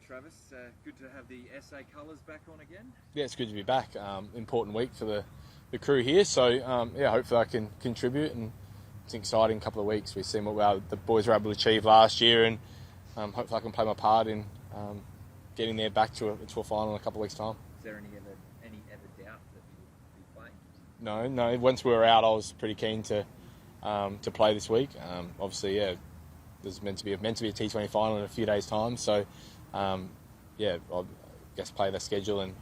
Travis. Good to have the SA colours back on again. Yeah, it's good to be back. Important week for the crew here. So, hopefully I can contribute, and it's an exciting couple of weeks. We've seen what the boys were able to achieve last year, and hopefully I can play my part in getting there back to a final in a couple of weeks' time. Is there any ever doubt that you will be playing? No. Once we were out, I was pretty keen to play this week. Obviously, there's meant to be a T20 final in a few days' time. So, I guess play the schedule and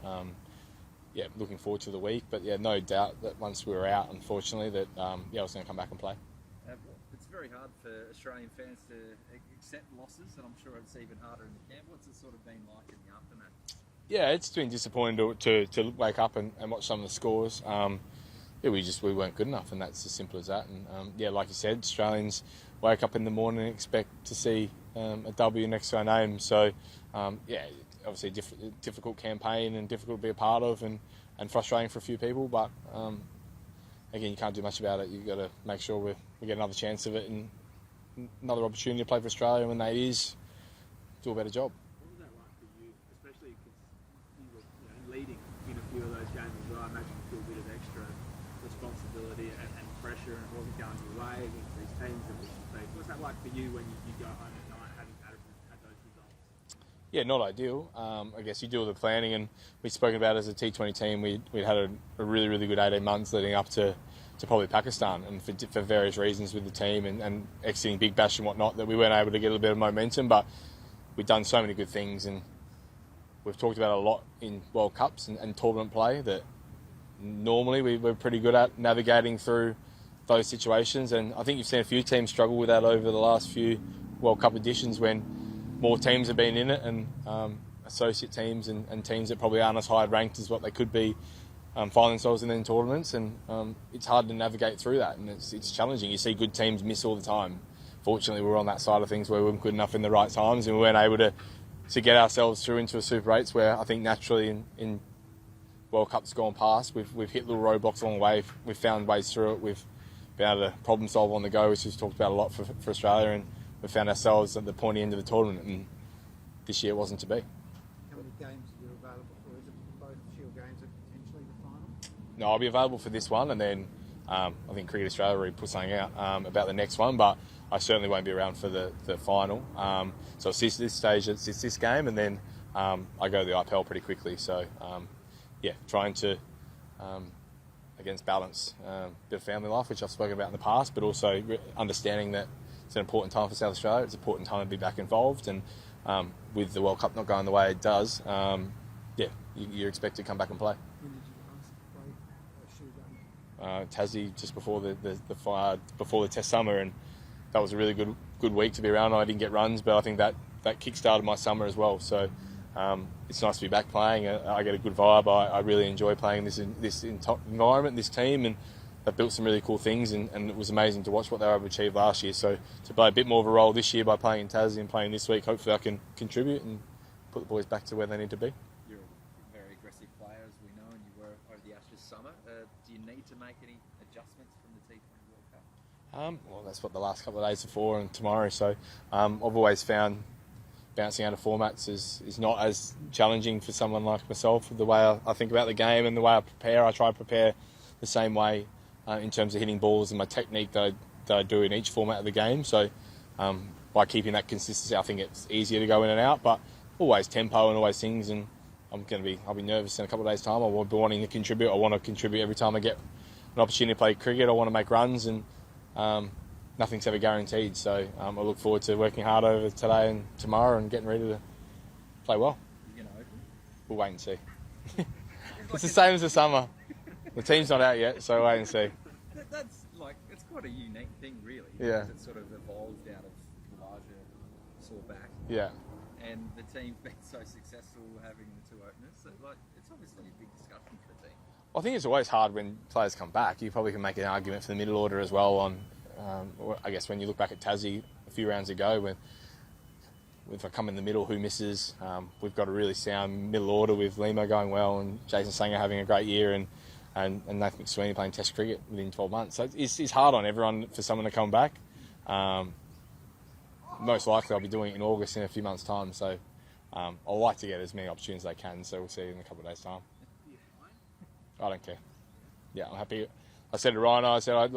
looking forward to the week. But no doubt that once we were out, unfortunately, that I was going to come back and play. It's very hard for Australian fans to accept losses, and I'm sure it's even harder in the camp. What's it sort of been like in the aftermath? Yeah, it's been disappointing to wake up and watch some of the scores. We weren't good enough, and that's as simple as that. And like you said, Australians wake up in the morning and expect to see a W next to our name. So, obviously difficult campaign and difficult to be a part of, and frustrating for a few people. But again, you can't do much about it. You've got to make sure we get another chance of it and another opportunity to play for Australia. When that is, do a better job. What was that like for you, especially because you were leading in a few of those games as well? I imagine you feel a bit of extra responsibility and pressure, and it wasn't going your way against these teams that we should beat. What's that like for you when you go home at night having had those results? Yeah, not ideal. I guess you do all the planning, and we've spoken about it as a T20 team. We'd had a really, really good 18 months leading up to probably Pakistan, and for various reasons with the team and exiting Big Bash and whatnot, that we weren't able to get a little bit of momentum. But we've done so many good things, and we've talked about it a lot in World Cups and tournament play, that normally we're pretty good at navigating through those situations. And I think you've seen a few teams struggle with that over the last few World Cup editions, when more teams have been in it, and associate teams and teams that probably aren't as high ranked as what they could be find themselves in tournaments, and it's hard to navigate through that, and it's challenging. You see good teams miss all the time. Fortunately, we're on that side of things where we weren't good enough in the right times, and we weren't able to get ourselves through into a Super 8s, where I think naturally in World Cups gone past, we've hit little roadblocks along the way. We've found ways through it. We've been able to problem solve on the go, which we've talked about a lot for Australia, and we found ourselves at the pointy end of the tournament, and this year it wasn't to be. How many games are you available for? Is it both Shield games and potentially the final? No, I'll be available for this one, and then I think Cricket Australia already put something out about the next one, but I certainly won't be around for the final. So it's this stage, it's this game, and then I go to the IPL pretty quickly. So, trying to, against balance a bit of family life, which I've spoken about in the past, but also understanding that it's an important time for South Australia. It's an important time to be back involved, and with the World Cup not going the way it does, you're expected to come back and play. When did you last play a Shield game? Tassie, just before the Test summer, and that was a really good week to be around. I didn't get runs, but I think that kick-started my summer as well. So it's nice to be back playing. I get a good vibe. I really enjoy playing this environment, this team, and they've built some really cool things, and it was amazing to watch what they were able to achieve last year. So to play a bit more of a role this year by playing in Tassie and playing this week, hopefully I can contribute and put the boys back to where they need to be. You're a very aggressive player, as we know, and you were over the Ashes summer. Do you need to make any adjustments from the T20 World Cup? Well, that's what the last couple of days are for, and tomorrow. So I've always found bouncing out of formats is not as challenging for someone like myself. The way I think about the game and the way I prepare, I try to prepare the same way in terms of hitting balls and my technique that I do in each format of the game. So by keeping that consistency, I think it's easier to go in and out, but always tempo and always things. And I'll be nervous in a couple of days' time. I will be wanting to contribute. I want to contribute every time I get an opportunity to play cricket. I want to make runs, and nothing's ever guaranteed. So I look forward to working hard over today and tomorrow and getting ready to play well. You're going to open? We'll wait and see. It's the same as the summer. The team's not out yet, so wait and see. It's quite a unique thing, really. Yeah. Because it sort of evolved out of the larger sore back. Yeah. And the team's been so successful having the two openers. So, it's obviously a big discussion for the team. I think it's always hard when players come back. You probably can make an argument for the middle order as well. I guess when you look back at Tassie a few rounds ago, when if I come in the middle, who misses? We've got a really sound middle order with Limo going well and Jason Sanger having a great year, and Nathan McSweeney playing Test cricket within 12 months. So it's hard on everyone for someone to come back. Most likely I'll be doing it in August in a few months' time. So I'd like to get as many opportunities as I can, so we'll see in a couple of days' time. I don't care. Yeah, I'm happy. I said to Ryan, I said I've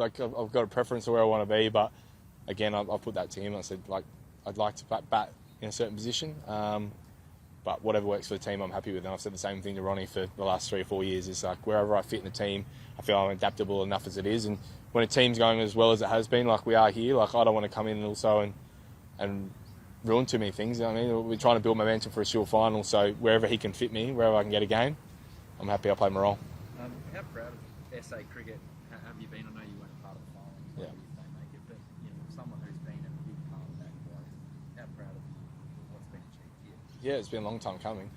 got a preference of where I want to be, but again, I've put that to him. I said I'd like to bat in a certain position, but whatever works for the team, I'm happy with. And I've said the same thing to Ronnie for the last 3 or 4 years. It's like wherever I fit in the team, I feel I'm adaptable enough as it is. And when a team's going as well as it has been, like we are here, like I don't want to come in also and ruin too many things. I mean, we're trying to build momentum for a Shield final, so wherever he can fit me, wherever I can get a game, I'm happy I play my role. How proud of SA cricket have you been? I know you weren't part of the final, so Yeah. you don't make it, but someone who's been a big part of that quite, how proud of what's been achieved here? Yeah, it's been a long time coming.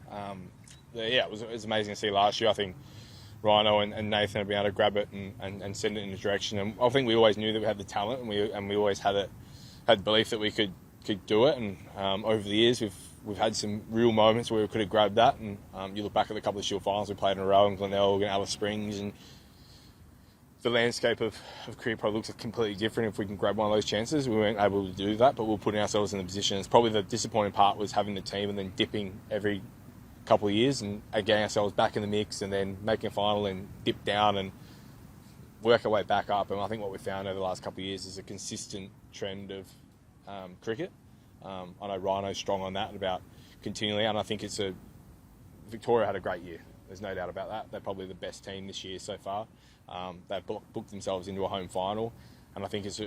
It was amazing to see last year. I think Rhino and Nathan have been able to grab it and send it in a direction. And I think we always knew that we had the talent, and we always had belief that we could do it. And over the years, we've had some real moments where we could have grabbed that. And you look back at the couple of Shield finals we played in a row in Glenelg and Alice Springs, and the landscape of cricket probably looks completely different if we can grab one of those chances. We weren't able to do that, but we're putting ourselves in the position. It's probably the disappointing part was having the team and then dipping every couple of years and getting ourselves back in the mix and then making a final and dip down and work our way back up. And I think what we found over the last couple of years is a consistent trend of cricket. I know Rhino's strong on that about continually, and I think Victoria had a great year. There's no doubt about that. They're probably the best team this year so far. They've booked themselves into a home final, and I think it's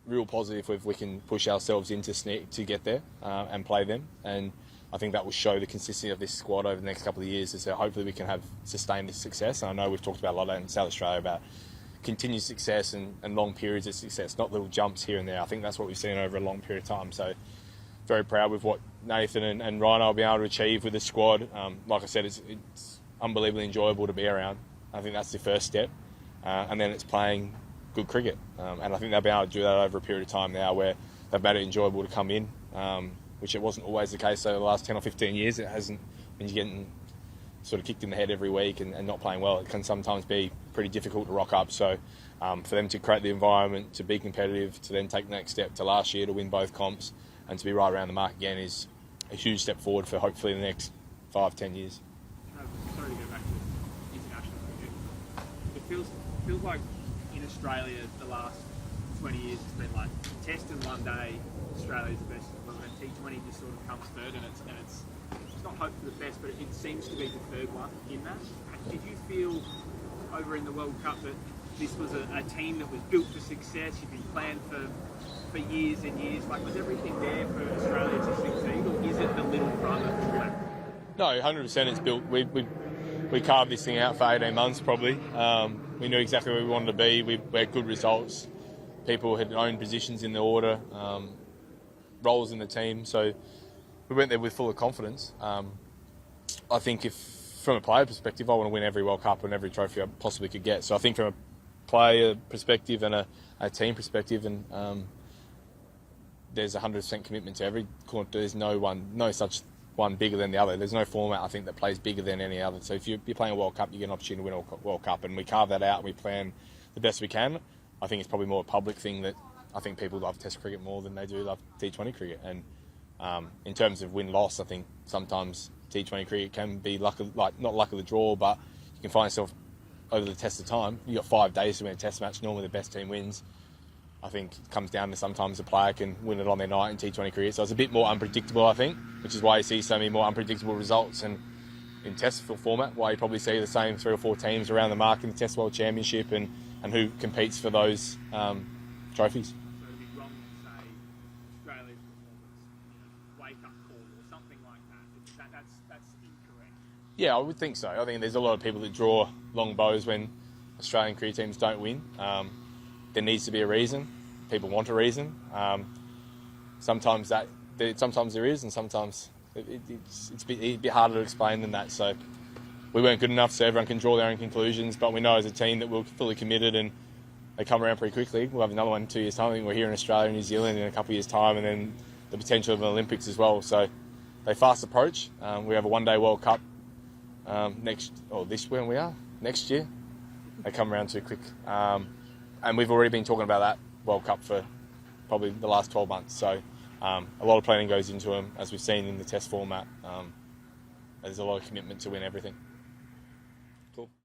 real positive if we can push ourselves into sneak to get there and play them. And I think that will show the consistency of this squad over the next couple of years. So hopefully we can sustain this success. And I know we've talked about a lot in South Australia about continued success and long periods of success, not little jumps here and there. I think that's what we've seen over a long period of time. So very proud with what Nathan and Ryan will be able to achieve with the squad. Like I said, it's unbelievably enjoyable to be around. I think that's the first step. And then it's playing good cricket. And I think they'll be able to do that over a period of time now where they've made it enjoyable to come in, which it wasn't always the case over the last 10 or 15 years. It hasn't, when you're getting sort of kicked in the head every week and not playing well, it can sometimes be pretty difficult to rock up. So for them to create the environment, to be competitive, to then take the next step to last year to win both comps and to be right around the mark again is a huge step forward for hopefully the next 5-10 years. Sorry to go back to international cricket. It feels like in Australia the last 20 years it's been like Test and one day Australia's the best, and T20 just sort of comes third, and it's not hope for the best, but it seems to be the third one in that. Did you feel over in the World Cup that this was a team that was built for success? You've been planned for years and years. Like, was everything there for Australia to succeed, or is it the little run of the track? No, 100% it's built. We carved this thing out for 18 months probably. We knew exactly where we wanted to be. We had good results. People had owned positions in the order, roles in the team. So we went there with full of confidence. I think if, from a player perspective, I want to win every World Cup and every trophy I possibly could get. So I think from a player perspective and a team perspective, and there's 100% commitment to every corner. There's no such one bigger than the other. There's no format, I think, that plays bigger than any other. So if you're playing a World Cup, you get an opportunity to win a World Cup, and we carve that out and we plan the best we can. I think it's probably more a public thing that I think people love Test cricket more than they do love T20 cricket. And in terms of win-loss, I think sometimes T20 cricket can be not luck of the draw, but you can find yourself over the test of time. You've got 5 days to win a test match. Normally the best team wins. I think it comes down to sometimes a player can win it on their night in T20 cricket. So it's a bit more unpredictable, I think, which is why you see so many more unpredictable results. And in test format, why you probably see the same 3 or 4 teams around the mark in the Test World Championship and who competes for those trophies. So it'd be wrong to say Australia's performance, wake-up call or something like that. That's incorrect. Yeah, I would think so. I think there's a lot of people that draw long bows when Australian cricket teams don't win. There needs to be a reason. People want a reason. Sometimes there is, and sometimes it's a bit harder to explain than that. So we weren't good enough, so everyone can draw their own conclusions. But we know as a team that we're fully committed, and they come around pretty quickly. We'll have another one in 2 years' time. I think we're here in Australia and New Zealand in a couple of years' time, and then the potential of an Olympics as well. So they fast approach. We have a one-day World Cup next year. They come around too quick. And we've already been talking about that World Cup for probably the last 12 months. So a lot of planning goes into them, as we've seen in the Test format. There's a lot of commitment to win everything. Cool.